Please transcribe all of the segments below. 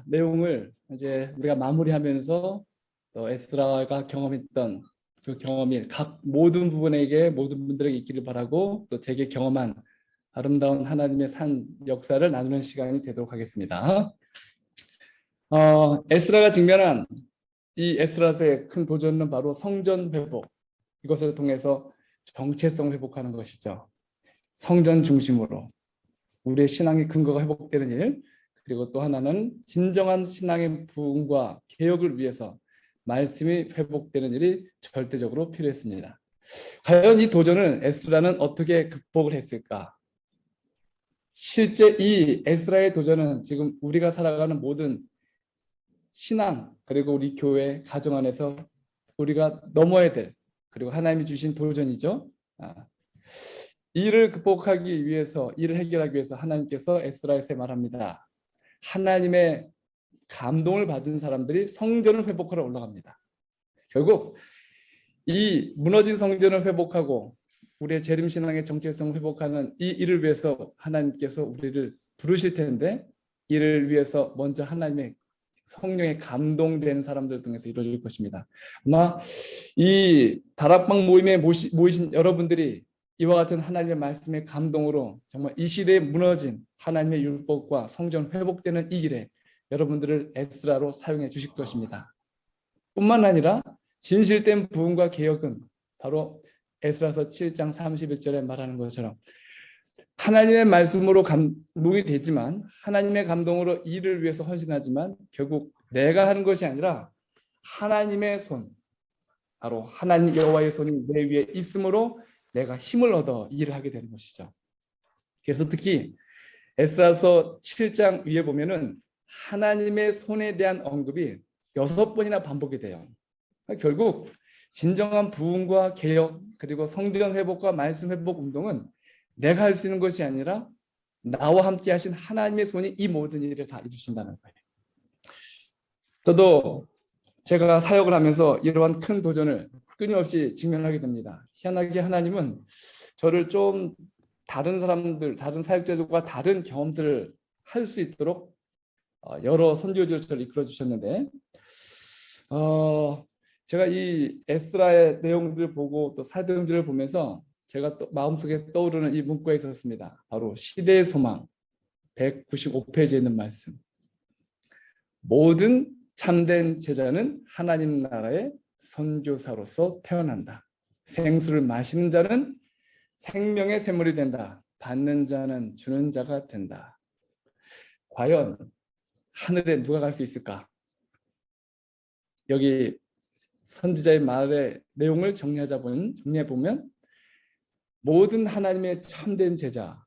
내용을 이제 우리가 마무리하면서 또 에스라가 경험했던 그 경험이 각 모든 부분에게 모든 분들에게 있기를 바라고 또 제게 경험한 아름다운 하나님의 산 역사를 나누는 시간이 되도록 하겠습니다. 에스라가 직면한 이 에스라서의 큰 도전은 바로 성전 회복, 이것을 통해서 정체성을 회복하는 것이죠. 성전 중심으로 우리의 신앙의 근거가 회복되는 일, 그리고 또 하나는 진정한 신앙의 부흥과 개혁을 위해서 말씀이 회복되는 일이 절대적으로 필요했습니다. 과연 이 도전을 에스라는 어떻게 극복을 했을까? 실제 이 에스라의 도전은 지금 우리가 살아가는 모든 신앙, 그리고 우리 교회 가정 안에서 우리가 넘어야 될, 그리고 하나님이 주신 도전이죠. 이를 극복하기 위해서, 이를 해결하기 위해서 하나님께서 에스라에게 말합니다. 하나님의 감동을 받은 사람들이 성전을 회복하러 올라갑니다. 결국 이 무너진 성전을 회복하고 우리의 재림신앙의 정체성을 회복하는 이 일을 위해서 하나님께서 우리를 부르실 텐데, 이를 위해서 먼저 하나님의 성령에 감동된 사람들 통해서 이루어질 것입니다. 아마 이 다락방 모임에 모이신 여러분들이 이와 같은 하나님의 말씀의 감동으로 정말 이 시대에 무너진 하나님의 율법과 성전 회복되는 이 길에 여러분들을 에스라로 사용해 주실 것입니다. 뿐만 아니라 진실된 부흥과 개혁은 바로 에스라서 7장 31절에 말하는 것처럼 하나님의 말씀으로 감동이 되지만, 하나님의 감동으로 일을 위해서 헌신하지만 결국 내가 하는 것이 아니라 하나님의 손, 바로 하나님 여호와의 손이 내 위에 있으므로 내가 힘을 얻어 일을 하게 되는 것이죠. 그래서 특히 에스라서 7장 위에 보면은 하나님의 손에 대한 언급이 6번이나 반복이 돼요. 결국 진정한 부흥과 개혁, 그리고 성전 회복과 말씀 회복 운동은 내가 할 수 있는 것이 아니라 나와 함께 하신 하나님의 손이 이 모든 일을 다 이루신다는 거예요. 저도 제가 사역을 하면서 이러한 큰 도전을 끊임없이 직면하게 됩니다. 희한하게 하나님은 저를 좀 다른 사람들, 다른 사역자들과 다른 경험들을 할 수 있도록 여러 선교지를 저를 이끌어 주셨는데, 제가 이 에스라의 내용들을 보고 또 사도행전을 보면서 제가 또 마음속에 떠오르는 이 문구가 있었습니다. 바로 시대의 소망 195페이지에 있는 말씀. 모든 참된 제자는 하나님 나라의 선교사로서 태어난다. 생수를 마시는 자는 생명의 샘물이 된다. 받는 자는 주는 자가 된다. 과연 하늘에 누가 갈 수 있을까? 여기 선지자의 말의 내용을 정리해 보면 모든 하나님의 참된 제자,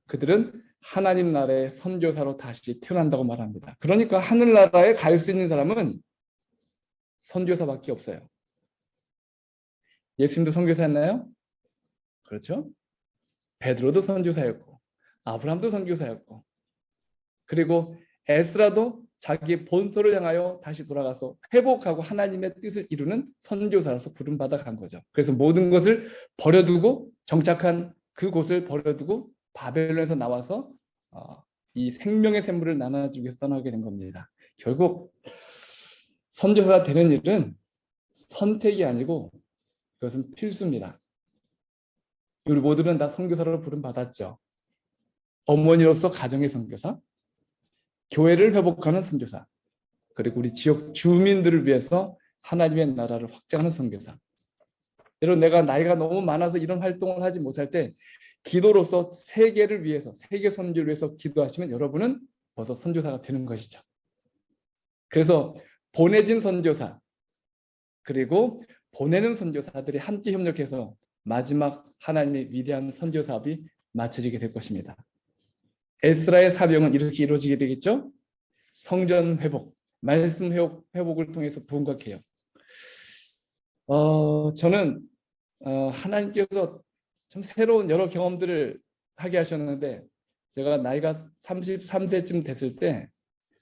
그들은 하나님 나라의 선교사로 다시 태어난다고 말합니다. 그러니까 하늘나라에 갈 수 있는 사람은 선교사밖에 없어요. 예수님도 선교사였나요? 그렇죠? 베드로도 선교사였고, 아브라함도 선교사였고, 그리고 에스라도 자기 본토를 향하여 다시 돌아가서 회복하고 하나님의 뜻을 이루는 선교사로서 부름받아 간 거죠. 그래서 모든 것을 버려두고, 정착한 그곳을 버려두고 바벨론에서 나와서 이 생명의 샘물을 나눠주기 위해서 떠나게 된 겁니다. 결국 선교사가 되는 일은 선택이 아니고 그것은 필수입니다. 우리 모두는 다 선교사로 부름받았죠. 어머니로서 가정의 선교사, 교회를 회복하는 선교사, 그리고 우리 지역 주민들을 위해서 하나님의 나라를 확장하는 선교사. 여러분, 내가 나이가 너무 많아서 이런 활동을 하지 못할 때 기도로서 세계를 위해서, 세계 선교를 위해서 기도하시면 여러분은 벌써 선교사가 되는 것이죠. 그래서 보내진 선교사, 그리고 보내는 선교사들이 함께 협력해서 마지막 하나님의 위대한 선교 사업이 마쳐지게 될 것입니다. 에스라의 사명은 이렇게 이루어지게 되겠죠. 성전 회복, 말씀 회복을 통해서 부흥과 개혁. 저는 하나님께서 참 새로운 여러 경험들을 하게 하셨는데, 제가 나이가 33세쯤 됐을 때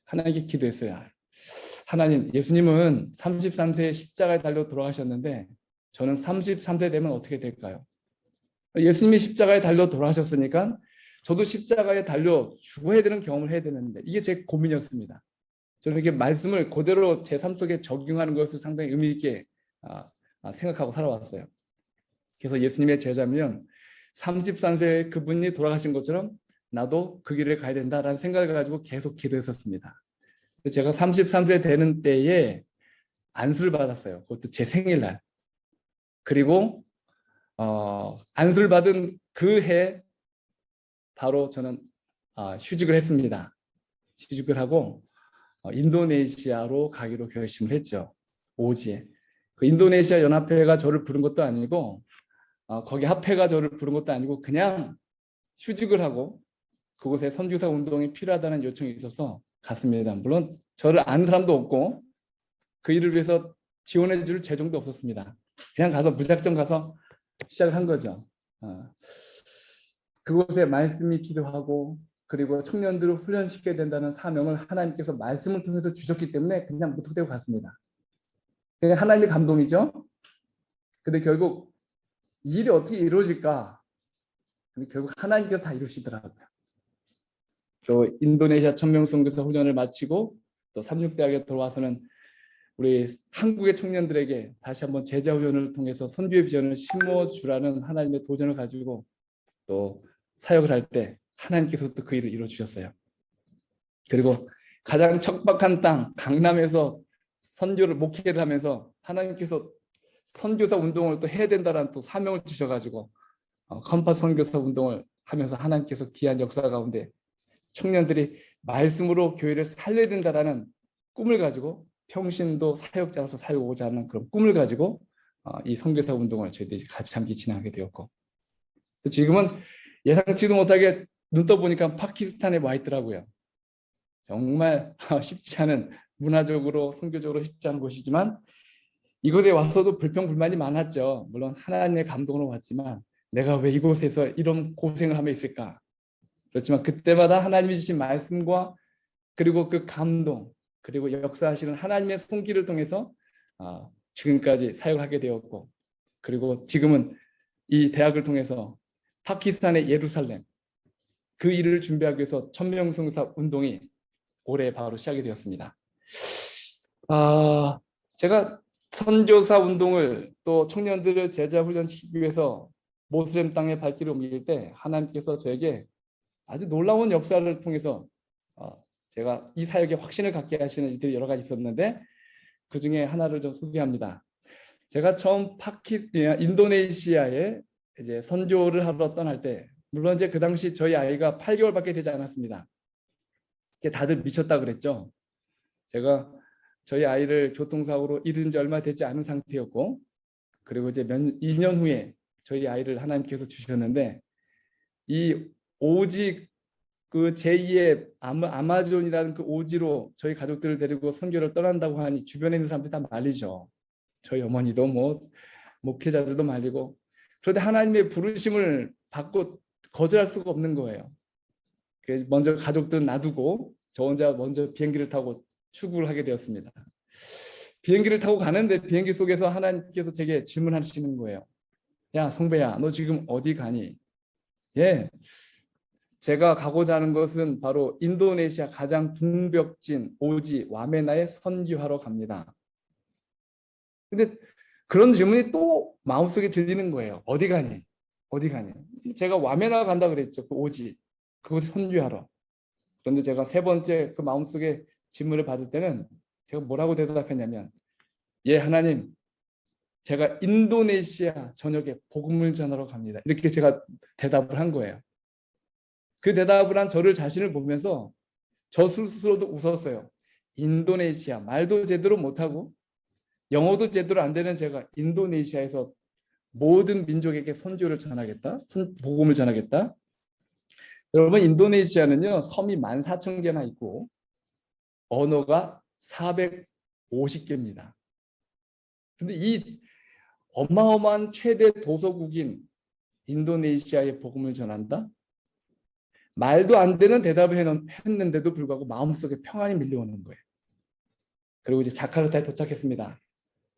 하나님께 기도했어요. 하나님, 예수님은 33세에 십자가에 달려 돌아가셨는데 저는 33세 되면 어떻게 될까요? 예수님이 십자가에 달려 돌아가셨으니까 저도 십자가에 달려 죽어야 되는 경험을 해야 되는데, 이게 제 고민이었습니다. 저는 이렇게 말씀을 그대로 제 삶 속에 적용하는 것을 상당히 의미 있게 생각하고 살아왔어요. 그래서 예수님의 제자면 33세 그분이 돌아가신 것처럼 나도 그 길을 가야 된다라는 생각을 가지고 계속 기도했었습니다. 제가 33세 되는 때에 안수를 받았어요. 그것도 제 생일날. 그리고 안수를 받은 그 해 바로 저는 휴직을 했습니다. 휴직을 하고 인도네시아로 가기로 결심을 했죠. 오지에. 그 인도네시아 연합회가 저를 부른 것도 아니고 거기 합회가 저를 부른 것도 아니고 그냥 휴직을 하고 그곳에 선교사 운동이 필요하다는 요청이 있어서 갔습니다. 물론 저를 아는 사람도 없고 그 일을 위해서 지원해 줄 재정도 없었습니다. 그냥 가서 무작정 가서 시작을 한 거죠. 그곳에 말씀이 필요하고 그리고 청년들을 훈련시켜야 된다는 사명을 하나님께서 말씀을 통해서 주셨기 때문에 그냥 무턱대고 갔습니다. 그냥 하나님의 감동이죠. 근데 결국 이 일이 어떻게 이루어질까? 근데 결국 하나님께서 다 이루시더라고요. 또 인도네시아 천명선교사 훈련을 마치고 또 삼육대학에 돌아와서는 우리 한국의 청년들에게 다시 한번 제자 훈련을 통해서 선교의 비전을 심어주라는 하나님의 도전을 가지고 또 사역을 할 때 하나님께서 또 그 일을 이루어주셨어요. 그리고 가장 척박한 땅 강남에서 선교를 목회를 하면서 하나님께서 선교사 운동을 또 해야 된다는 또 사명을 주셔가지고 컴파스 선교사 운동을 하면서 하나님께서 귀한 역사 가운데 청년들이 말씀으로 교회를 살려야 된다라는 꿈을 가지고 평신도 사역자로서 살고자 하는 그런 꿈을 가지고 이 선교사 운동을 저희들이 같이 함께 진행하게 되었고 지금은 예상치도 못하게 눈 떠보니까 파키스탄에 와 있더라고요. 정말 쉽지 않은 문화적으로 선교적으로 쉽지 않은 곳이지만 이곳에 와서도 불평불만이 많았죠. 물론 하나님의 감동으로 왔지만 내가 왜 이곳에서 이런 고생을 하며 있을까? 그렇지만 그때마다 하나님이 주신 말씀과 그리고 그 감동 그리고 역사하시는 하나님의 손길을 통해서 지금까지 사역을 하게 되었고 그리고 지금은 이 대학을 통해서 파키스탄의 예루살렘 그 일을 준비하기 위해서 천명선교사 운동이 올해 바로 시작이 되었습니다. 제가 선교사 운동을 또 청년들을 제자 훈련시키기 위해서 모슬렘 땅에 발길을 옮길 때 하나님께서 저에게 아주 놀라운 역사를 통해서 제가 이 사역에 확신을 갖게 하시는 일들이 여러 가지 있었는데 그 중에 하나를 좀 소개합니다. 제가 처음 인도네시아에 이제 선교를 하러 떠날 때 물론 이제 그 당시 저희 아이가 8개월밖에 되지 않았습니다. 다들 미쳤다 그랬죠. 제가 저희 아이를 교통사고로 잃은 지 얼마 되지 않은 상태였고 그리고 이제 2년 후에 저희 아이를 하나님께서 주셨는데 이 오지 그 제2의 아마존이라는 그 오지로 저희 가족들을 데리고 선교를 떠난다고 하니 주변에 있는 사람들이 다 말리죠. 저희 어머니도 뭐 목회자들도 말리고 그런데 하나님의 부르심을 받고 거절할 수가 없는 거예요. 그래서 먼저 가족들 놔두고 저 혼자 먼저 비행기를 타고 출국을 하게 되었습니다. 비행기를 타고 가는데 비행기 속에서 하나님께서 제게 질문하시는 거예요. 야 성배야 너 지금 어디 가니? 예, 제가 가고자 하는 것은 바로 인도네시아 가장 붕벽진 오지 와메나에 선교하러 갑니다. 근데 그런 질문이 또 마음속에 들리는 거예요. 어디 가니? 어디 가니? 제가 와메나 간다 그랬죠. 그 오지. 그곳에 선교하러. 그런데 제가 세 번째 그 마음속에 질문을 받을 때는 제가 뭐라고 대답했냐면 예 하나님 제가 인도네시아 전역에 복음을 전하러 갑니다. 이렇게 제가 대답을 한 거예요. 그 대답을 한 저를 자신을 보면서 저 스스로도 웃었어요. 인도네시아 말도 제대로 못하고 영어도 제대로 안 되는 제가 인도네시아에서 모든 민족에게 선교를 전하겠다. 복음을 전하겠다. 여러분 인도네시아는요. 섬이 14,000개나 있고 언어가 450개입니다. 근데 이 어마어마한 최대 도서국인 인도네시아에 복음을 전한다? 말도 안 되는 대답을 했는데도 불구하고 마음속에 평안이 밀려오는 거예요. 그리고 이제 자카르타에 도착했습니다.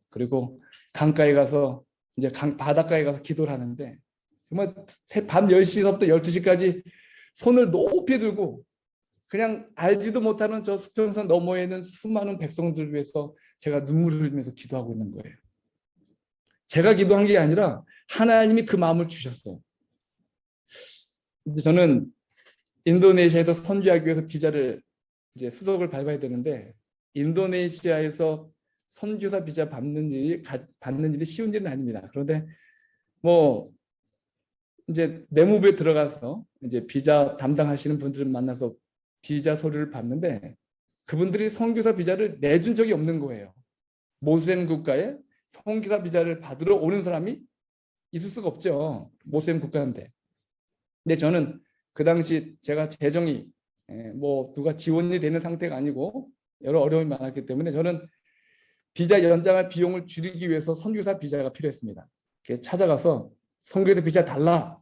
그리고 강가에 가서 이제 바닷가에 가서 기도를 하는데 정말 밤 10시부터 12시까지 손을 높이 들고 그냥 알지도 못하는 저 수평선 너머에 있는 수많은 백성들을 위해서 제가 눈물을 흘리면서 기도하고 있는 거예요. 제가 기도한 게 아니라 하나님이 그 마음을 주셨어요. 이제 저는 인도네시아에서 선교하기 위해서 비자를 이제 수속을 밟아야 되는데, 인도네시아에서 선교사 비자 받는 일이 쉬운 일은 아닙니다. 그런데 뭐 이제 내무부에 들어가서 이제 비자 담당하시는 분들을 만나서 비자 서류를 받는데, 그분들이 선교사 비자를 내준 적이 없는 거예요. 모슬렘 국가에 선교사 비자를 받으러 오는 사람이 있을 수가 없죠. 모슬렘 국가인데. 근데 저는 그 당시 제가 재정이 뭐 누가 지원이 되는 상태가 아니고 여러 어려움이 많았기 때문에 저는 비자 연장할 비용을 줄이기 위해서 선교사 비자가 필요했습니다. 찾아가서 선교사 비자 달라.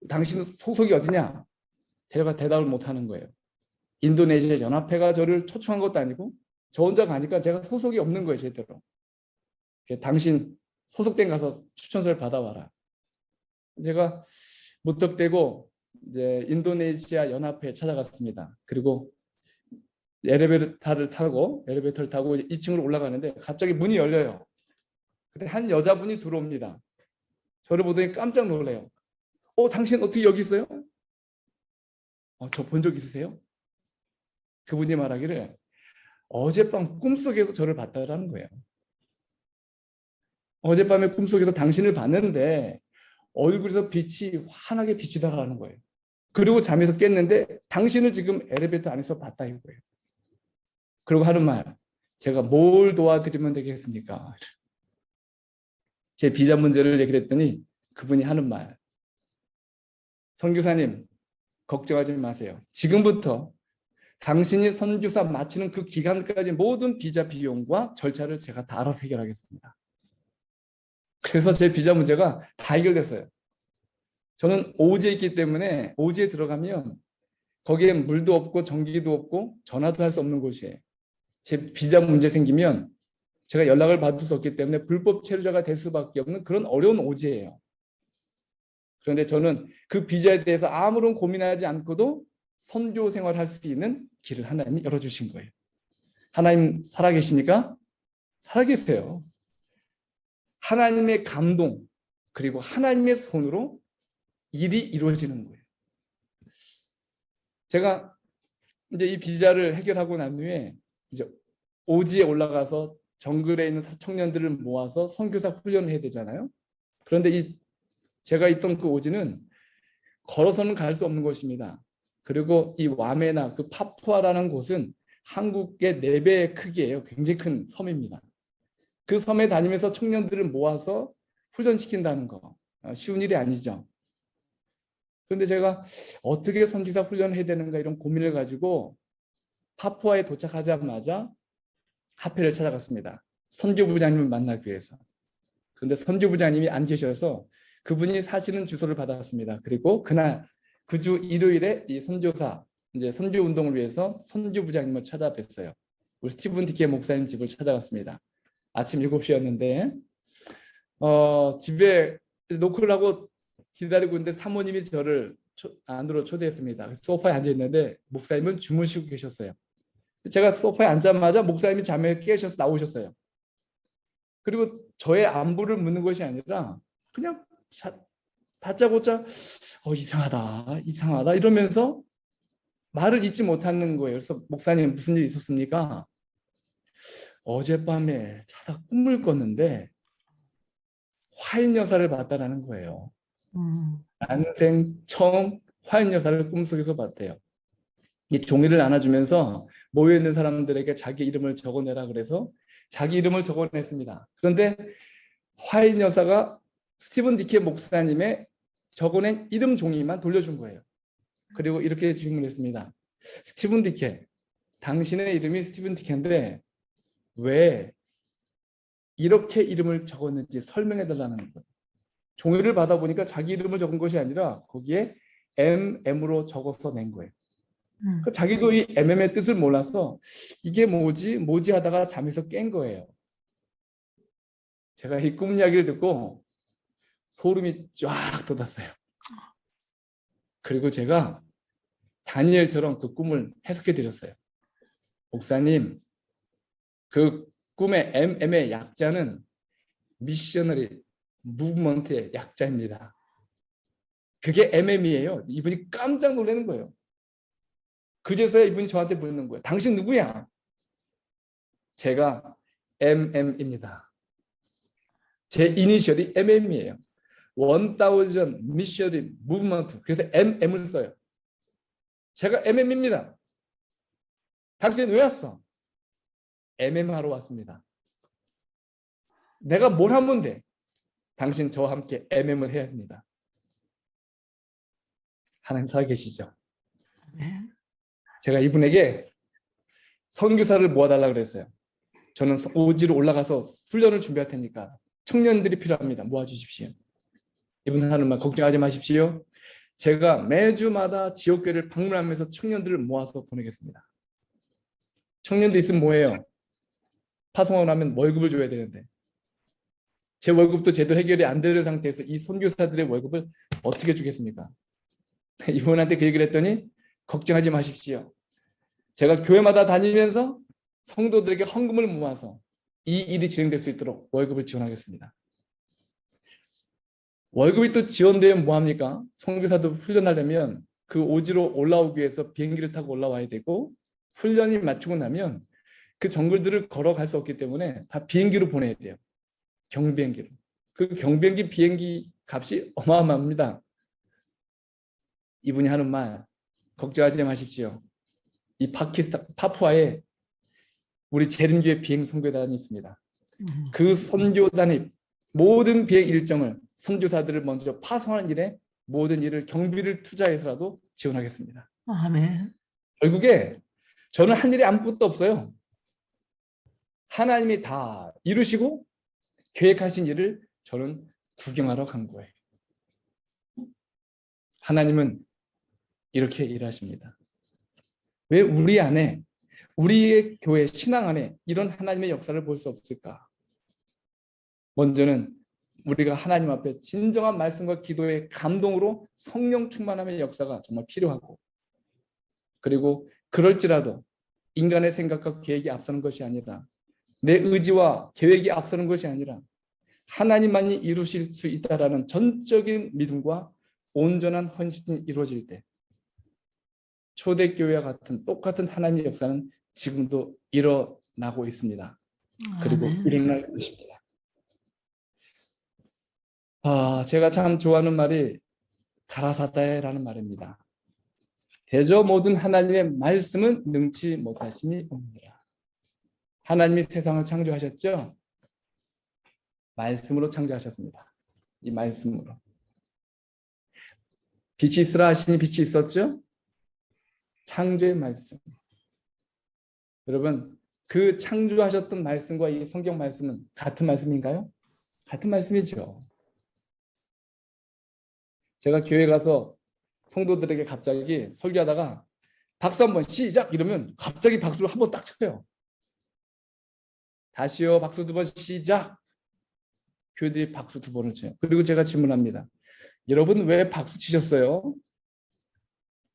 당신은 소속이 어디냐? 제가 대답을 못하는 거예요. 인도네시아 연합회가 저를 초청한 것도 아니고 저 혼자 가니까 제가 소속이 없는 거예요, 제대로. 당신 소속된 가서 추천서를 받아와라. 제가 무턱대고 이제 인도네시아 연합회에 찾아갔습니다. 그리고 엘리베이터를 타고 2층으로 올라가는데 갑자기 문이 열려요. 근데 한 여자분이 들어옵니다. 저를 보더니 깜짝 놀래요. 당신 어떻게 여기 있어요? 저 본 적 있으세요? 그분이 말하기를 어젯밤 꿈속에서 저를 봤다라는 거예요. 어젯밤에 꿈속에서 당신을 봤는데 얼굴에서 빛이 환하게 비치다라는 거예요. 그리고 잠에서 깼는데 당신을 지금 엘리베이터 안에서 봤다 이거예요. 그리고 하는 말, 제가 뭘 도와드리면 되겠습니까? 제 비자 문제를 얘기를 했더니 그분이 하는 말, 선교사님 걱정하지 마세요. 지금부터 당신이 선교사 마치는 그 기간까지 모든 비자 비용과 절차를 제가 다 알아서 해결하겠습니다. 그래서 제 비자 문제가 다 해결됐어요. 저는 오지에 있기 때문에 오지에 들어가면 거기에 물도 없고 전기도 없고 전화도 할 수 없는 곳이에요. 제 비자 문제 생기면 제가 연락을 받을 수 없기 때문에 불법 체류자가 될 수밖에 없는 그런 어려운 오지예요. 그런데 저는 그 비자에 대해서 아무런 고민하지 않고도 선교 생활할 수 있는 길을 하나님이 열어주신 거예요. 하나님 살아계십니까? 살아계세요. 하나님의 감동 그리고 하나님의 손으로 일이 이루어지는 거예요. 제가 이제 이 비자를 해결하고 난 후에 이제 오지에 올라가서 정글에 있는 청년들을 모아서 선교사 훈련을 해야 되잖아요. 그런데 제가 있던 그 오지는 걸어서는 갈 수 없는 곳입니다. 그리고 이 와메나 그 파푸아라는 곳은 한국의 4배의 크기예요. 굉장히 큰 섬입니다. 그 섬에 다니면서 청년들을 모아서 훈련시킨다는 거 쉬운 일이 아니죠. 그런데 제가 어떻게 선교사 훈련을 해야 되는가 이런 고민을 가지고 파푸아에 도착하자마자 카페를 찾아갔습니다. 선교부장님을 만나기 위해서. 그런데 선교부장님이 안 계셔서 그분이 사시는 주소를 받았습니다. 그리고 그날 그 주 일요일에 이 선교사 이제 선교 운동을 위해서 선교부장님을 찾아뵀어요. 우리 스티븐 디케 목사님 집을 찾아갔습니다. 아침 7시였는데 집에 노크를 하고 기다리고 있는데 사모님이 저를 안으로 초대했습니다. 소파에 앉아 있는데 목사님은 주무시고 계셨어요. 제가 소파에 앉자마자 목사님이 잠에 깨셔서 나오셨어요. 그리고 저의 안부를 묻는 것이 아니라 그냥 다짜고짜 이상하다 이러면서 말을 잇지 못하는 거예요. 그래서 목사님 무슨 일 있었습니까? 어젯밤에 자다 꿈을 꿨는데 화인 여사를 봤다라는 거예요. 난생 처음 화인 여사를 꿈속에서 봤대요. 이 종이를 나눠주면서 모여있는 사람들에게 자기 이름을 적어내라 그래서 자기 이름을 적어냈습니다. 그런데 화인 여사가 스티븐 디케 목사님의 적어낸 이름 종이만 돌려준 거예요. 그리고 이렇게 질문했습니다. 스티븐 디케, 당신의 이름이 스티븐 디케인데 왜 이렇게 이름을 적었는지 설명해 달라는 거예요. 종이를 받아보니까 자기 이름을 적은 것이 아니라 거기에 MM으로 적어서 낸 거예요. 자기도 이 MM의 뜻을 몰라서 이게 뭐지 하다가 잠에서 깬 거예요. 제가 이 꿈 이야기를 듣고 소름이 쫙 돋았어요. 그리고 제가 다니엘처럼 그 꿈을 해석해 드렸어요. 목사님, 그 꿈의 MM의 약자는 미셔너리 무브먼트의 약자입니다. 그게 MM이에요. 이분이 깜짝 놀라는 거예요. 그제서야 이분이 저한테 묻는 거예요. 당신 누구야? 제가 MM입니다. 제 이니셜이 MM이에요. 1000 Missionary Movement. 그래서 MM을 써요. 제가 MM입니다. 당신 왜 왔어? MM 하러 왔습니다. 내가 뭘 하면 돼? 당신 저와 함께 MM을 해야 합니다. 하나님 살아계시죠? 제가 이분에게 선교사를 모아달라고 그랬어요. 저는 오지로 올라가서 훈련을 준비할 테니까 청년들이 필요합니다. 모아주십시오. 이분 하는 말 걱정하지 마십시오. 제가 매주마다 지역교회를 방문하면서 청년들을 모아서 보내겠습니다. 청년들 있으면 뭐해요? 파송을 하면 월급을 줘야 되는데 제 월급도 제대로 해결이 안 되는 상태에서 이 선교사들의 월급을 어떻게 주겠습니까? 이분한테 그 얘기를 했더니 걱정하지 마십시오. 제가 교회마다 다니면서 성도들에게 헌금을 모아서 이 일이 진행될 수 있도록 월급을 지원하겠습니다. 월급이 또 지원되면 뭐합니까? 선교사도 훈련하려면 그 오지로 올라오기 위해서 비행기를 타고 올라와야 되고 훈련이 마치고 나면 그 정글들을 걸어갈 수 없기 때문에 다 비행기로 보내야 돼요. 경비행기로. 그 경비행기 비행기 값이 어마어마합니다. 이분이 하는 말 걱정하지 마십시오. 이 파키스탄 파푸아에 우리 재림교회 비행 선교단이 있습니다. 그 선교단의 모든 비행 일정을 선교사들을 먼저 파송하는 일에 모든 일을 경비를 투자해서라도 지원하겠습니다. 아멘. 결국에 저는 한 일이 아무것도 없어요. 하나님이 다 이루시고 계획하신 일을 저는 구경하러 간 거예요. 하나님은 이렇게 일하십니다. 왜 우리 안에 우리의 교회 신앙 안에 이런 하나님의 역사를 볼 수 없을까? 먼저는 우리가 하나님 앞에 진정한 말씀과 기도의 감동으로 성령 충만함의 역사가 정말 필요하고 그리고 그럴지라도 인간의 생각과 계획이 앞서는 것이 아니라 내 의지와 계획이 앞서는 것이 아니라 하나님만이 이루실 수 있다라는 전적인 믿음과 온전한 헌신이 이루어질 때 초대교회와 같은 똑같은 하나님의 역사는 지금도 일어나고 있습니다. 그리고 일어날 것입니다. 제가 참 좋아하는 말이 가라사다에라는 말입니다. 대저 모든 하나님의 말씀은 능치 못하심이 없느니라. 하나님이 세상을 창조하셨죠? 말씀으로 창조하셨습니다. 이 말씀으로. 빛이 있으라 하시니 빛이 있었죠? 창조의 말씀. 여러분, 그 창조하셨던 말씀과 이 성경 말씀은 같은 말씀인가요? 같은 말씀이죠. 제가 교회 가서 성도들에게 갑자기 설교하다가 박수 한번 시작 이러면 갑자기 박수를 한번 딱 쳐요. 다시요, 박수 2번 시작. 교회들이 박수 2번을 쳐요. 그리고 제가 질문합니다. 여러분 왜 박수 치셨어요?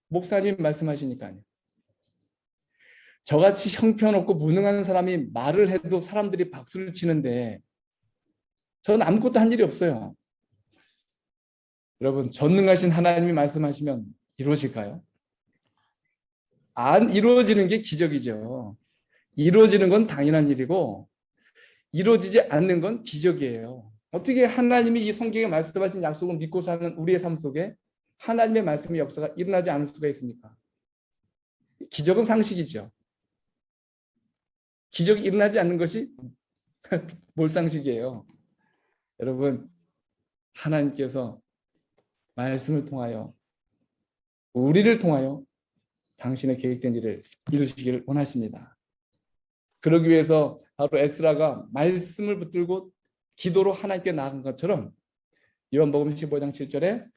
목사님 말씀하시니까요. 저같이 형편없고 무능한 사람이 말을 해도 사람들이 박수를 치는데 저는 아무것도 한 일이 없어요. 여러분, 전능하신 하나님이 말씀하시면 이루어질까요? 안 이루어지는 게 기적이죠. 이루어지는 건 당연한 일이고 이루어지지 않는 건 기적이에요. 어떻게 하나님이 이 성경에 말씀하신 약속을 믿고 사는 우리의 삶 속에 하나님의 말씀의 역사가 일어나지 않을 수가 있습니까? 기적은 상식이죠. 기적이 일어나지 않는 것이 몰상식이에요. 여러분, 하나님께서 말씀을 통하여 우리를 통하여 당신의 계획된 일을 이루시기를 원하십니다. 그러기 위해서 바로 에스라가 말씀을 붙들고 기도로 하나님께 나아간 것처럼 요한복음 15장 7절에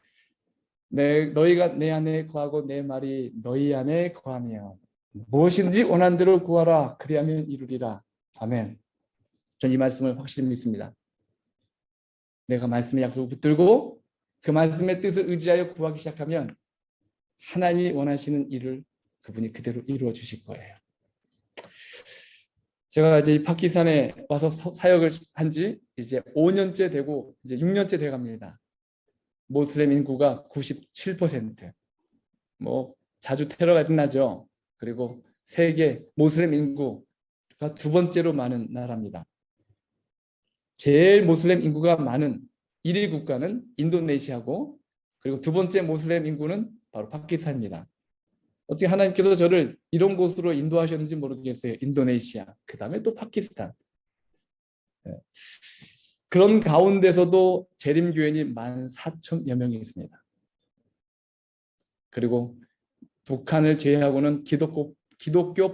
너희가 내 안에 거하고 내 말이 너희 안에 거하며 무엇인지 원하는 대로 구하라 그리하면 이루리라. 아멘. 전 이 말씀을 확실히 믿습니다. 내가 말씀의 약속을 붙들고 그 말씀의 뜻을 의지하여 구하기 시작하면 하나님이 원하시는 일을 그분이 그대로 이루어 주실 거예요. 제가 이제 이 파키스탄에 와서 사역을 한 지 이제 5년째 되고 이제 6년째 돼 갑니다. 모슬렘 인구가 97%. 뭐 자주 테러가 일어나죠. 그리고 세계 모슬렘 인구가 두 번째로 많은 나라입니다. 제일 모슬렘 인구가 많은 1위 국가는 인도네시아고, 그리고 두 번째 모슬렘 인구는 바로 파키스탄입니다. 어떻게 하나님께서 저를 이런 곳으로 인도하셨는지 모르겠어요. 인도네시아, 그 다음에 또 파키스탄. 그런 가운데서도 재림교인이 14,000여 명이 있습니다. 그리고 북한을 제외하고는 기독교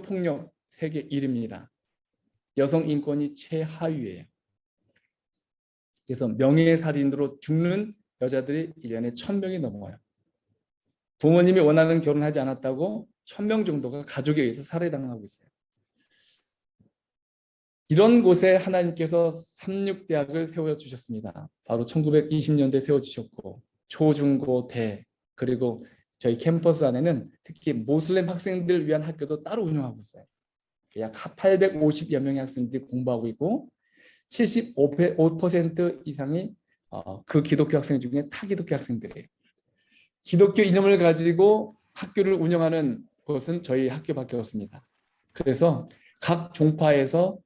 폭력 세계 1위입니다. 여성 인권이 최하위예요. 그래서 명예살인으로 죽는 여자들이 1년에 1,000명이 넘어요. 부모님이 원하는 결혼하지 않았다고 1,000명 정도가 가족에 의해서 살해당하고 있어요. 이런 곳에 하나님께서 삼육대학을 세워주셨습니다. 바로 1920년대에 세워주셨고, 초중고 대, 그리고 저희 캠퍼스 안에는 특히 모슬렘 학생들을 위한 학교도 따로 운영하고 있어요. 약 850여 명의 학생들이 공부하고 있고, 75% 이상이 그 기독교 학생 중에 타기독교 학생들이에요. 기독교 이념을 가지고 학교를 운영하는 것은 저희 학교밖에 없습니다. 그래서 각 종파에서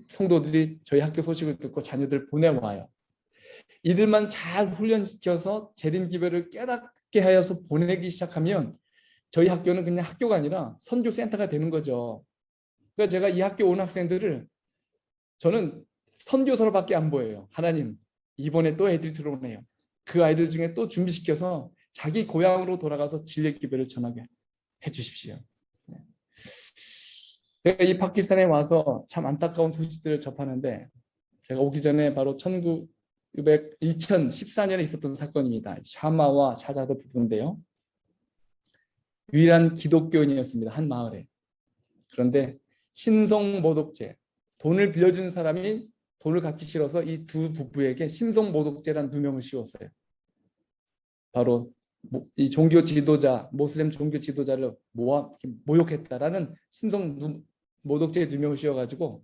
성도들이 저희 학교 소식을 듣고 자녀들 보내와요. 이들만 잘 훈련시켜서 재림기별을 깨닫게 하여서 보내기 시작하면 저희 학교는 그냥 학교가 아니라 선교센터가 되는 거죠. 그러니까 제가 이 학교 온 학생들을 저는 선교사로밖에 안 보여요. 하나님, 이번에 또 애들이 들어오네요. 그 아이들 중에 또 준비시켜서 자기 고향으로 돌아가서 진리의 기별을 전하게 해주십시오. 제가 이 파키스탄에 와서 참 안타까운 소식들을 접하는데, 제가 오기 전에 바로 2014년에 있었던 사건입니다. 샤마와 샤자드 부부인데요. 유일한 기독교인이었습니다. 한 마을에. 그런데 신성모독죄, 돈을 빌려준 사람이 돈을 갚기 싫어서 이 두 부부에게 신성모독죄라는 누명을 씌웠어요. 바로 이 종교 지도자, 모슬렘 종교 지도자를 모욕했다라는 신성모독죄 누명을 씌워가지고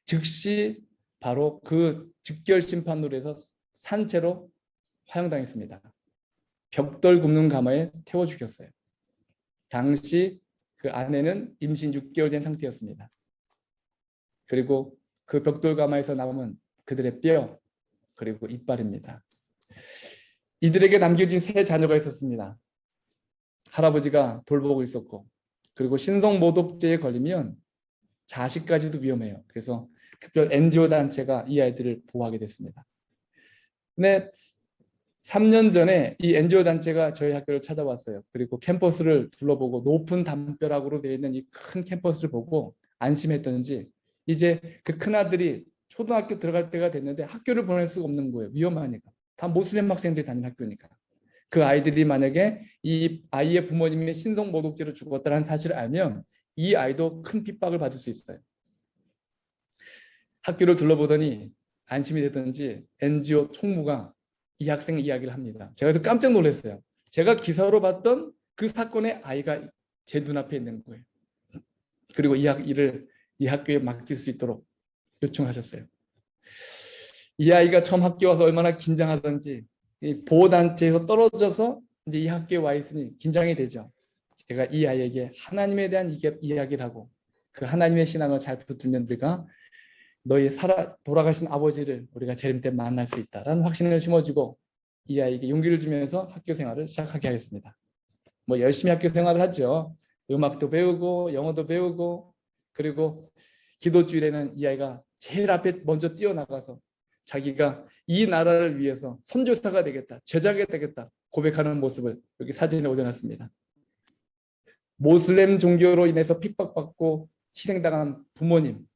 즉시 바로 그 즉결 심판으로 해서 산채로 화형당했습니다. 벽돌 굽는 가마에 태워 죽였어요. 당시 그 아내는 임신 6개월 된 상태였습니다. 그리고 그 벽돌 가마에서 남은 그들의 뼈, 그리고 이빨입니다. 이들에게 남겨진 세 자녀가 있었습니다. 할아버지가 돌보고 있었고, 그리고 신성모독죄에 걸리면 자식까지도 위험해요. 그래서 특별 NGO 단체가 이 아이들을 보호하게 됐습니다. 근데 3년 전에 이 NGO 단체가 저희 학교를 찾아왔어요. 그리고 캠퍼스를 둘러보고 높은 담벼락으로 되어 있는 이 큰 캠퍼스를 보고 안심했던지 이제 그 큰아들이 초등학교 들어갈 때가 됐는데 학교를 보낼 수가 없는 거예요. 위험하니까. 다 모슬렘 학생들이 다니는 학교니까. 그 아이들이 만약에 이 아이의 부모님이 신성모독죄로 죽었다는 사실을 알면 이 아이도 큰 핍박을 받을 수 있어요. 학교를 둘러보더니 안심이 되든지 NGO 총무가 이 학생의 이야기를 합니다. 제가 그래서 깜짝 놀랐어요. 제가 기사로 봤던 그 사건의 아이가 제 눈앞에 있는 거예요. 그리고 이 학교에 맡길 수 있도록 요청하셨어요. 이 아이가 처음 학교 와서 얼마나 긴장하던지 이 보호단체에서 떨어져서 이제 이 학교에 와 있으니 긴장이 되죠. 제가 이 아이에게 하나님에 대한 이야기를 하고 그 하나님의 신앙을 잘 붙들면 우리가 너희 돌아가신 아버지를 우리가 재림 때 만날 수 있다라는 확신을 심어주고 이 아이에게 용기를 주면서 학교 생활을 시작하게 하였습니다. 뭐 열심히 학교 생활을 하죠. 음악도 배우고 영어도 배우고, 그리고 기도주일에는 이 아이가 제일 앞에 먼저 뛰어나가서 자기가 이 나라를 위해서 선교사가 되겠다, 제자가 되겠다 고백하는 모습을 여기 사진에 올려놨습니다. 모슬렘 종교로 인해서 핍박받고 희생당한 부모님,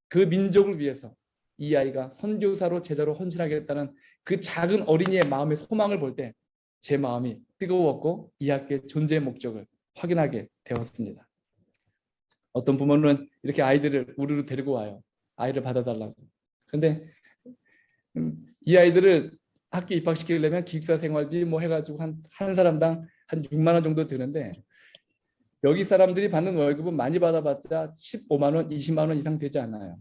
그 민족을 위해서 이 아이가 선교사로 제자로 헌신하겠다는 그 작은 어린이의 마음의 소망을 볼 때 제 마음이 뜨거웠고 이 학교의 존재의 목적을 확인하게 되었습니다. 어떤 부모는 이렇게 아이들을 우르르 데리고 와요. 아이를 받아달라고. 근데 이 아이들을 학교 입학시키려면 기숙사 생활비 뭐 해가지고 한 사람당 한 6만 원 정도 드는데 여기 사람들이 받는 월급은 많이 받아봤자 15만 원, 20만 원 이상 되지 않아요.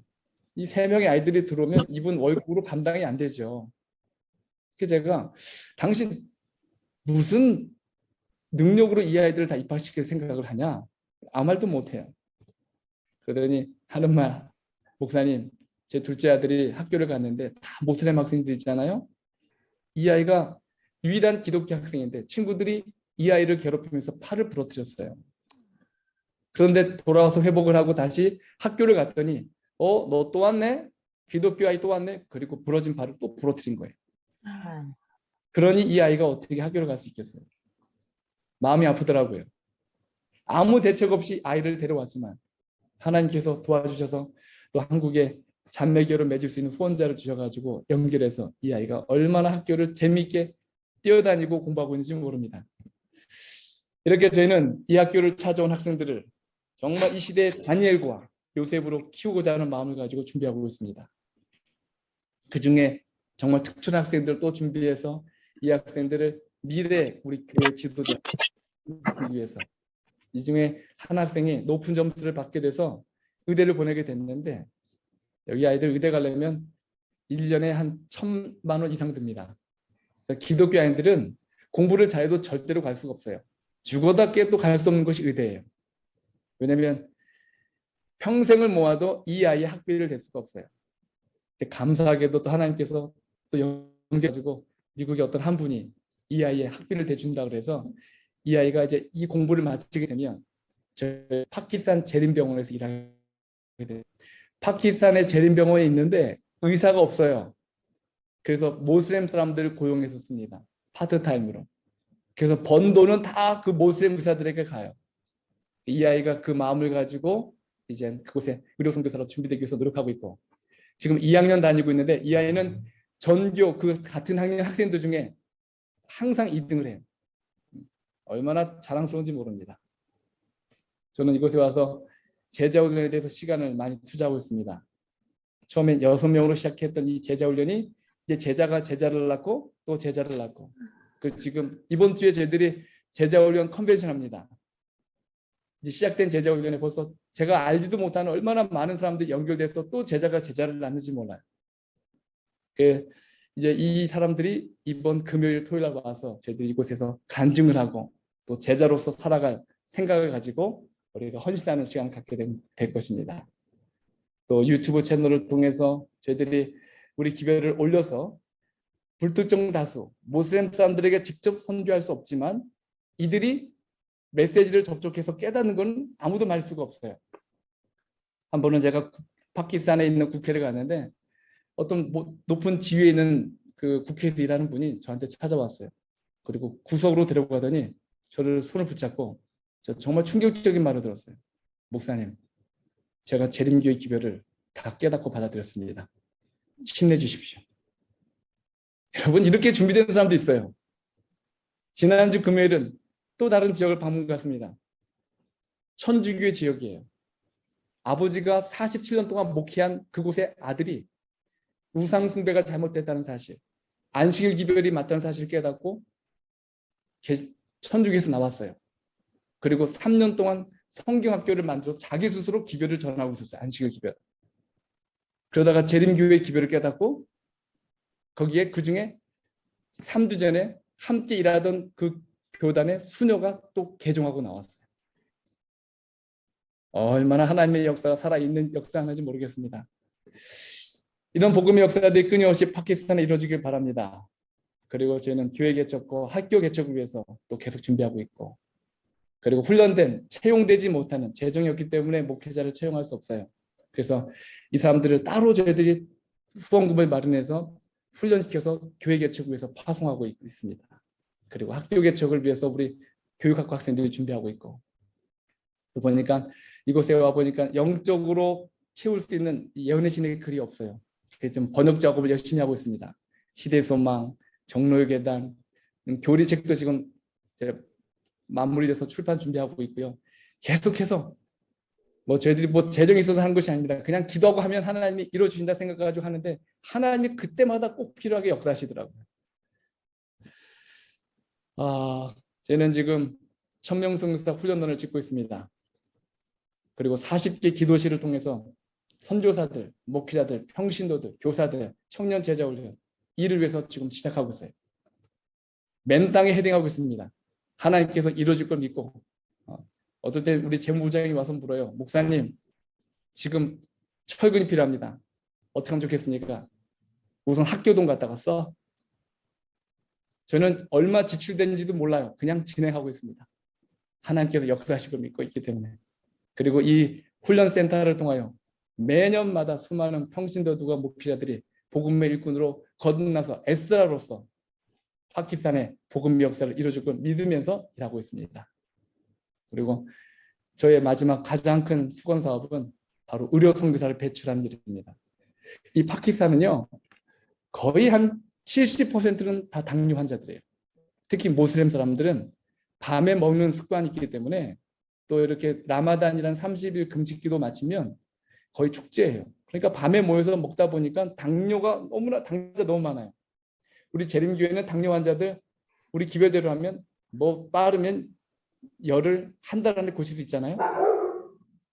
이 3명의 아이들이 들어오면 이분 월급으로 감당이 안 되죠. 그래서 제가 당신 무슨 능력으로 이 아이들을 다 입학시킬 생각을 하냐? 아무 말도 못해요. 그러더니 하는 말, 목사님, 제 둘째 아들이 학교를 갔는데 다 모슬렘 학생들이잖아요. 이 아이가 유일한 기독교 학생인데 친구들이 이 아이를 괴롭히면서 팔을 부러뜨렸어요. 그런데 돌아와서 회복을 하고 다시 학교를 갔더니 너 또 왔네? 기독교 아이 또 왔네? 그리고 부러진 팔을 또 부러뜨린 거예요. 그러니 이 아이가 어떻게 학교를 갈 수 있겠어요? 마음이 아프더라고요. 아무 대책 없이 아이를 데려왔지만 하나님께서 도와주셔서 또 한국에 잔매교를 맺을 수 있는 후원자를 주셔가지고 연결해서 이 아이가 얼마나 학교를 재미있게 뛰어다니고 공부하고 있는지 모릅니다. 이렇게 저희는 이 학교를 찾아온 학생들을 정말 이 시대의 다니엘과 요셉으로 키우고자 하는 마음을 가지고 준비하고 있습니다. 그 중에 정말 특출한 학생들 또 준비해서 이 학생들을 미래 우리 교회 지도자 하기 위해서 이 중에 한 학생이 높은 점수를 받게 돼서 의대를 보내게 됐는데 여기 아이들 의대 가려면 1년에 한 1,000만 원 이상 듭니다. 기독교 아이들은 공부를 잘해도 절대로 갈 수가 없어요. 죽어다 깨도 갈 수 없는 것이 의대예요. 왜냐하면 평생을 모아도 이 아이의 학비를 댈 수가 없어요. 감사하게도 또 하나님께서 또 연결해가지고 미국의 어떤 한 분이 이 아이의 학비를 대준다 그래서 이 아이가 이제 이 공부를 마치게 되면 저희 파키스탄 제림병원에서 일하게 돼요. 파키스탄의 제림병원에 있는데 의사가 없어요. 그래서 모슬렘 사람들을 고용해서 씁니다. 파트타임으로. 그래서 번 돈은 다 그 모슬렘 의사들에게 가요. 이 아이가 그 마음을 가지고 이제 그곳에 의료선교사로 준비되기 위해서 노력하고 있고 지금 2학년 다니고 있는데 이 아이는 전교 그 같은 학년 학생들 중에 항상 2등을 해요. 얼마나 자랑스러운지 모릅니다. 저는 이곳에 와서 제자훈련에 대해서 시간을 많이 투자하고 있습니다. 처음에 6명으로 시작했던 이 제자훈련이 이제 제자가 제자를 낳고 또 제자를 낳고 그 지금 이번 주에 저희들이 제자훈련 컨벤션 합니다. 이제 시작된 제자훈련에 벌써 제가 알지도 못하는 얼마나 많은 사람들이 연결돼서 또 제자가 제자를 낳는지 몰라요. 이제 이 사람들이 이번 금요일 토요일 날 와서 저희들이 이곳에서 간증을 하고 또 제자로서 살아갈 생각을 가지고 우리가 헌신하는 시간을 갖게 될 것입니다. 또 유튜브 채널을 통해서 저희들이 우리 기별을 올려서 불특정 다수 모슬렘 사람들에게 직접 선교할 수 없지만 이들이 메시지를 접촉해서 깨닫는 건 아무도 말 수가 없어요. 한 번은 제가 파키스탄에 있는 국회를 갔는데 어떤 높은 지위에 있는 그 국회에서 일하는 분이 저한테 찾아왔어요. 그리고 구석으로 데려가더니 저를 손을 붙잡고 저 정말 충격적인 말을 들었어요. 목사님, 제가 재림교의 기별을 다 깨닫고 받아들였습니다. 힘내주십시오. 여러분 이렇게 준비된 사람도 있어요. 지난주 금요일은 또 다른 지역을 방문 갔습니다. 천주교의 지역이에요. 아버지가 47년 동안 목회한 그곳의 아들이 우상 숭배가 잘못됐다는 사실, 안식일 기별이 맞다는 사실을 깨닫고 천주교에서 나왔어요. 그리고 3년 동안 성경학교를 만들어서 자기 스스로 기별을 전하고 있었어요. 안식일 기별. 그러다가 재림교회 기별을 깨닫고 거기에 그중에 3주 전에 함께 일하던 그 교단의 수녀가 또 개종하고 나왔어요. 얼마나 하나님의 역사가 살아있는 역사인지 모르겠습니다. 이런 복음의 역사들이 끊임없이 파키스탄에 이루어지길 바랍니다. 그리고 저희는 교회 개척과 학교 개척을 위해서 또 계속 준비하고 있고 그리고 훈련된 채용되지 못하는 재정이 없기 때문에 목회자를 채용할 수 없어요. 그래서 이 사람들을 따로 저희들이 후원금을 마련해서 훈련시켜서 교회 개척을 위해서 파송하고 있습니다. 그리고 학교 개척을 위해서 우리 교육학과 학생들이 준비하고 있고 보니까 이곳에 와보니까 영적으로 채울 수 있는 예언의 신의 글이 없어요. 그래서 지금 번역 작업을 열심히 하고 있습니다. 시대소망, 정로의 계단, 교리책도 지금 마무리돼서 출판 준비하고 있고요. 계속해서 저희들이 재정이 있어서 하는 것이 아닙니다. 그냥 기도하고 하면 하나님이 이루어주신다 생각가지고 하는데 하나님이 그때마다 꼭 필요하게 역사하시더라고요. 저는 지금 1000명 성교사 훈련단을 짓고 있습니다. 그리고 40개 기도실을 통해서 선교사들, 목회자들, 평신도들, 교사들, 청년 제자 훈련 이를 위해서 지금 시작하고 있어요. 맨 땅에 헤딩하고 있습니다. 하나님께서 이루어질 걸 믿고 어떨 때 우리 재무부장이 와서 물어요. 목사님, 지금 철근이 필요합니다. 어떻게 하면 좋겠습니까? 우선 학교동 갔다가 써. 저는 얼마 지출되는지도 몰라요. 그냥 진행하고 있습니다. 하나님께서 역사하실 걸 믿고 있기 때문에. 그리고 이 훈련센터를 통하여 매년마다 수많은 평신도들과 목회자들이 복음의 일꾼으로 거듭나서 에스라로서 파키스탄의 복음의 역사를 이루어줄 걸 믿으면서 일하고 있습니다. 그리고 저의 마지막 가장 큰 수건 사업은 바로 의료 선교사를 배출하는 일입니다. 이 파키스탄은요, 거의 한 70%는 다 당뇨 환자들이에요. 특히 모슬렘 사람들은 밤에 먹는 습관이 있기 때문에 또 이렇게 라마단이란 30일 금식기도 마치면 거의 축제예요. 그러니까 밤에 모여서 먹다 보니까 당뇨가 당뇨자 너무 많아요. 우리 재림교회는 당뇨 환자들 우리 기별대로 하면 뭐 빠르면 열을 한 달 안에 고칠 수 있잖아요.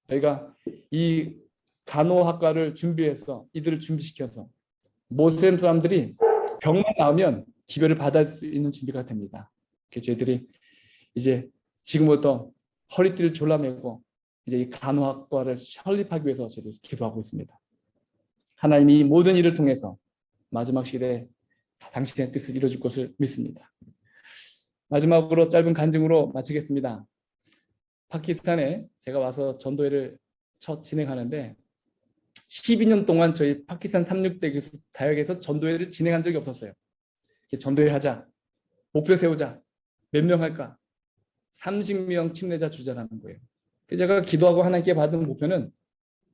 저희가 이 간호학과를 준비해서 이들을 준비시켜서 모슬렘 사람들이 병만 나오면 기별을 받을 수 있는 준비가 됩니다. 그래서 저희들이 이제 지금부터 허리띠를 졸라매고 이제 이 간호학과를 설립하기 위해서 저희들 기도하고 있습니다. 하나님이 이 모든 일을 통해서 마지막 시대에 당신의 뜻을 이루어줄 것을 믿습니다. 마지막으로 짧은 간증으로 마치겠습니다. 파키스탄에 제가 와서 전도회를 첫 진행하는데 12년 동안 저희 파키스탄 36대 다역에서 전도회를 진행한 적이 없었어요. 전도회 하자, 목표 세우자, 몇 명 할까? 30명 침례자 주자라는 거예요. 제가 기도하고 하나님께 받은 목표는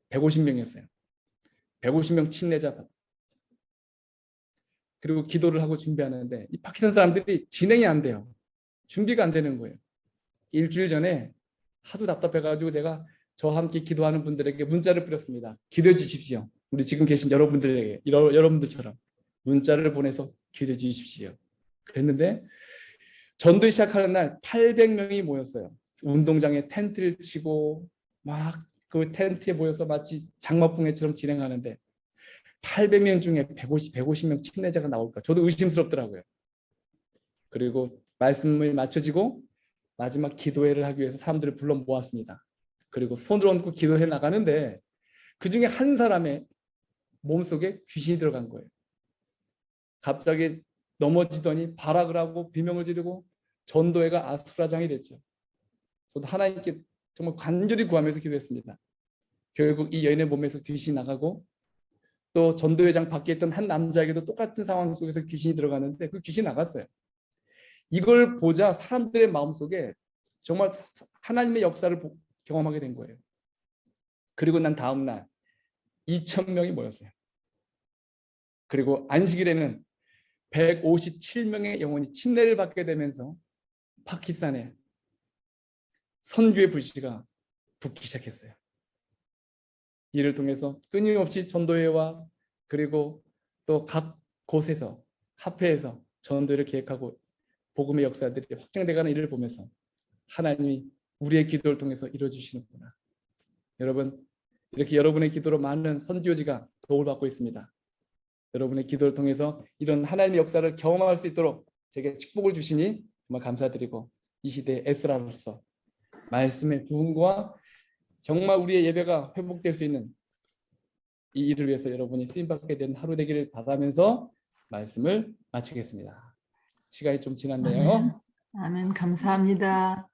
150명이었어요. 150명 침례자 받. 그리고 기도를 하고 준비하는데 이 파키스탄 사람들이 진행이 안 돼요. 준비가 안 되는 거예요. 일주일 전에 하도 답답해가지고 제가 저와 함께 기도하는 분들에게 문자를 뿌렸습니다. 기도해 주십시오. 우리 지금 계신 여러분들에게 여러분들처럼 문자를 보내서 기도해 주십시오. 그랬는데 전도회 시작하는 날 800명이 모였어요. 운동장에 텐트를 치고 막 그 텐트에 모여서 마치 장마풍회처럼 진행하는데 800명 중에 150명 침례자가 나올까? 저도 의심스럽더라고요. 그리고 말씀을 마쳐지고 마지막 기도회를 하기 위해서 사람들을 불러 모았습니다. 그리고 손을 얹고 기도해 나가는데 그 중에 한 사람의 몸속에 귀신이 들어간 거예요. 갑자기 넘어지더니 발악을 하고 비명을 지르고 전도회가 아수라장이 됐죠. 저도 하나님께 정말 간절히 구하면서 기도했습니다. 결국 이 여인의 몸에서 귀신이 나가고 또 전도회장 밖에 있던 한 남자에게도 똑같은 상황 속에서 귀신이 들어가는데 그 귀신이 나갔어요. 이걸 보자 사람들의 마음속에 정말 하나님의 역사를 경험하게 된 거예요. 그리고 난 다음 날 2,000명이 모였어요. 그리고 안식일에는 157명의 영혼이 침례를 받게 되면서 파키스탄에 선교의 불씨가 붙기 시작했어요. 이를 통해서 끊임없이 전도회와 그리고 또 각 곳에서 합회에서 전도회를 계획하고 복음의 역사들이 확장돼가는 일을 보면서 하나님이 우리의 기도를 통해서 이루어주시는구나. 여러분, 이렇게 여러분의 기도로 많은 선지효지가 도움을 받고 있습니다. 여러분의 기도를 통해서 이런 하나님의 역사를 경험할 수 있도록 제게 축복을 주시니 정말 감사드리고 이 시대의 에스라로서 말씀의 부흥과 정말 우리의 예배가 회복될 수 있는 이 일을 위해서 여러분이 쓰임받게 된 하루 되기를 바라면서 말씀을 마치겠습니다. 시간이 좀 지났네요. 아멘. 아멘. 감사합니다.